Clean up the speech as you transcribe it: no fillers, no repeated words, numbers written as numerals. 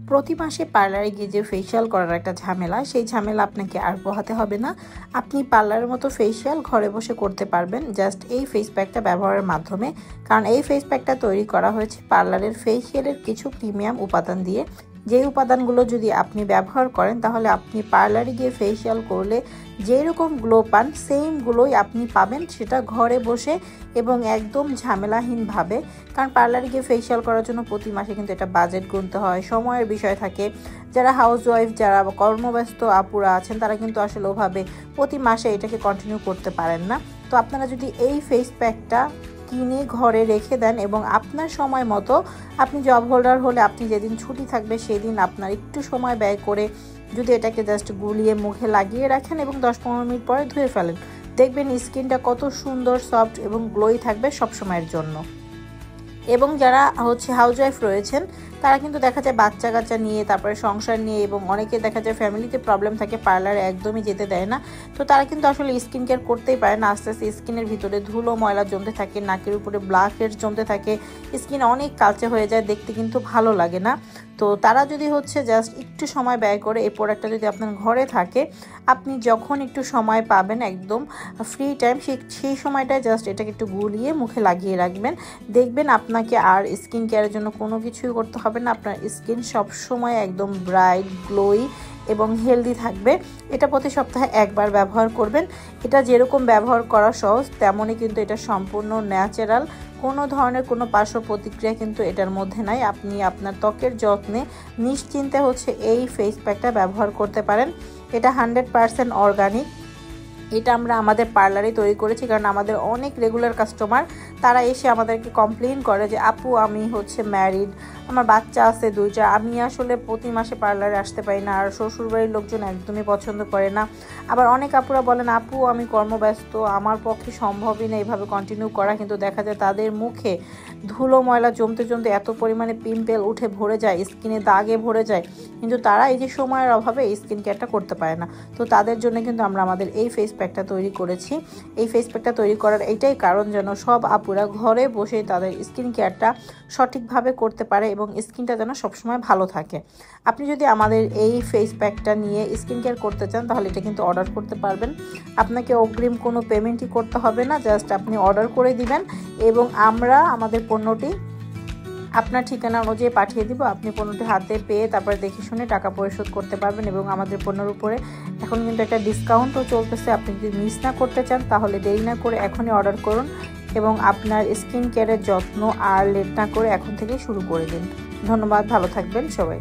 প্রতি মাসে পার্লারে গিয়ে যে ফেসিয়াল করার একটা ঝামেলা, সেই ঝামেলা আপনাকে আর পোহাতে হবে না। আপনি পার্লারের মতো ফেসিয়াল ঘরে বসে করতে পারবেন জাস্ট এই ফেস প্যাকটা ব্যবহারের মাধ্যমে। কারণ এই ফেস প্যাকটা তৈরি করা হয়েছে পার্লারের ফেসিয়ালের কিছু প্রিমিয়াম উপাদান দিয়ে। যেই উপাদানগুলো যদি আপনি ব্যবহার করেন তাহলে আপনি পার্লারে গিয়ে ফেসিয়াল করলে যেরকম গ্লো পান সেমগুলোই আপনি পাবেন, সেটা ঘরে বসে এবং একদম ঝামেলাহীনভাবে। কারণ পার্লারে গিয়ে ফেসিয়াল করার জন্য প্রতি মাসে কিন্তু এটা বাজেট গুনতে হয়, সময়ের বিষয় থাকে। যারা হাউসওয়াইফ, যারা কর্মব্যস্ত আপুরা আছেন তারা কিন্তু আসলে ওভাবে প্রতি মাসে এটাকে কন্টিনিউ করতে পারেন না। তো আপনারা যদি এই ফেস প্যাকটা কিনে ঘরে রেখে দেন এবং আপনার সময় মতো, আপনি জব হোল্ডার হলে আপনি যেদিন ছুটি থাকবে সেদিন আপনার একটু সময় ব্যয় করে যদি এটাকে জাস্ট গুলিয়ে মুখে লাগিয়ে রাখেন এবং 10-15 মিনিট পরে ধুয়ে ফেলেন, দেখবেন স্কিনটা কত সুন্দর, সফট এবং গ্লোই থাকবে সব সময়ের জন্য। এবং যারা হাউসওয়াইফ রয়েছেন তারা কিন্তু দেখা যায় বাচ্চা কাচ্চা নিয়ে, তারপরে সংসার নিয়ে, এবং অনেকে দেখা যায় ফ্যামিলিতে প্রবলেম থাকে, পার্লারে একদমই যেতে দেয় না। তো তারা কিন্তু আসলে স্কিন কেয়ার করতেই পারে না। আস্তে আস্তে স্কিনের ভিতরে ধুলো ময়লা জমতে থাকে, নাকের উপরে ব্ল্যাক হেডস জমতে থাকে, স্কিন অনেক কালচে হয়ে যায়, দেখতে কিন্তু ভালো লাগে না। তো তারা যদি জাস্ট একটু সময় ব্যয় করে এই প্রোডাক্টটা যদি আপনার ঘরে থাকে, আপনি যখন একটু সময় পাবেন একদম ফ্রি টাইম, সেই সময়টায় জাস্ট এটাকে একটু গুলিয়ে মুখে লাগিয়ে রাখবেন, দেখবেন আপনাকে আর স্কিন কেয়ারের জন্য কোনো কিছুই করতে হবে না। আপনার স্কিন সবসময় একদম ব্রাইট, গ্লোই এবং হেলদি থাকবে। এটা প্রতি সপ্তাহে একবার ব্যবহার করবেন। এটা যেরকম ব্যবহার করা সহজ তেমনই কিন্তু এটা সম্পূর্ণ ন্যাচারাল, কোনো ধরনের কোনো পার্শ্ব প্রতিক্রিয়া কিন্তু এটার মধ্যে নাই। আপনি আপনার ত্বকের যত্নে নিশ্চিন্তে এই ফেস প্যাকটা ব্যবহার করতে পারেন। এটা 100% অর্গানিক। এটা আমরা আমাদের পার্লারে তৈরি করেছি, কারণ আমাদের অনেক রেগুলার কাস্টমার তারা এসে আমাদেরকে কমপ্লেন করে যে আপু আমি ম্যারিড, আমার বাচ্চা আছে 2টা, আমি আসলে প্রতি মাসে পার্লারে আসতে পারি না, আর শ্বশুরবাড়ির লোকজন একদমই পছন্দ করে না। আবার অনেক আপুরা বলেন আপু আমি কর্মব্যস্ত, আমার পক্ষে সম্ভবই না এইভাবে কন্টিনিউ করা। কিন্তু দেখা যায় তাদের মুখে ধুলো ময়লা জমতে জমতে এত পরিমাণে পিম্পল উঠে ভরে যায়, স্কিনে দাগে ভরে যায়, কিন্তু তারা এই যে সময়ের অভাবে এই স্কিন কেয়ারটা করতে পারে না। তো তাদের জন্য কিন্তু আমরা আমাদের এই ফেস প্যাকটা তৈরি করেছি। এই ফেস প্যাকটা তৈরি করার এইটাই কারণ, যেন সব আপুরা ঘরে বসে তাদের স্কিন কেয়ারটা সঠিকভাবে করতে পারে এবং স্কিনটা যেন সবসময় ভালো থাকে। আপনি যদি আমাদের এই ফেস প্যাকটা নিয়ে স্কিন কেয়ার করতে চান তাহলে এটা কিন্তু অর্ডার করতে পারবেন। আপনাকে অগ্রিম কোনো পেমেন্টই করতে হবে না, জাস্ট আপনি অর্ডার করে দিবেন এবং আমরা আমাদের পণ্যটি আপনার ঠিকানা অনুযায়ী পাঠিয়ে দিব। আপনি পণ্যটি হাতে পেয়ে তারপরে দেখে শুনে টাকা পরিশোধ করতে পারবেন। এবং আমাদের পণ্যের উপরে এখন কিন্তু একটা ডিসকাউন্টও চলতেছে। আপনি যদি মিস না করতে চান তাহলে দেরি না করে এখনই অর্ডার করুন এবং আপনার স্কিন কেয়ারের যত্ন আর লেট না করে এখন থেকেই শুরু করে দিন। ধন্যবাদ, ভালো থাকবেন সবাই।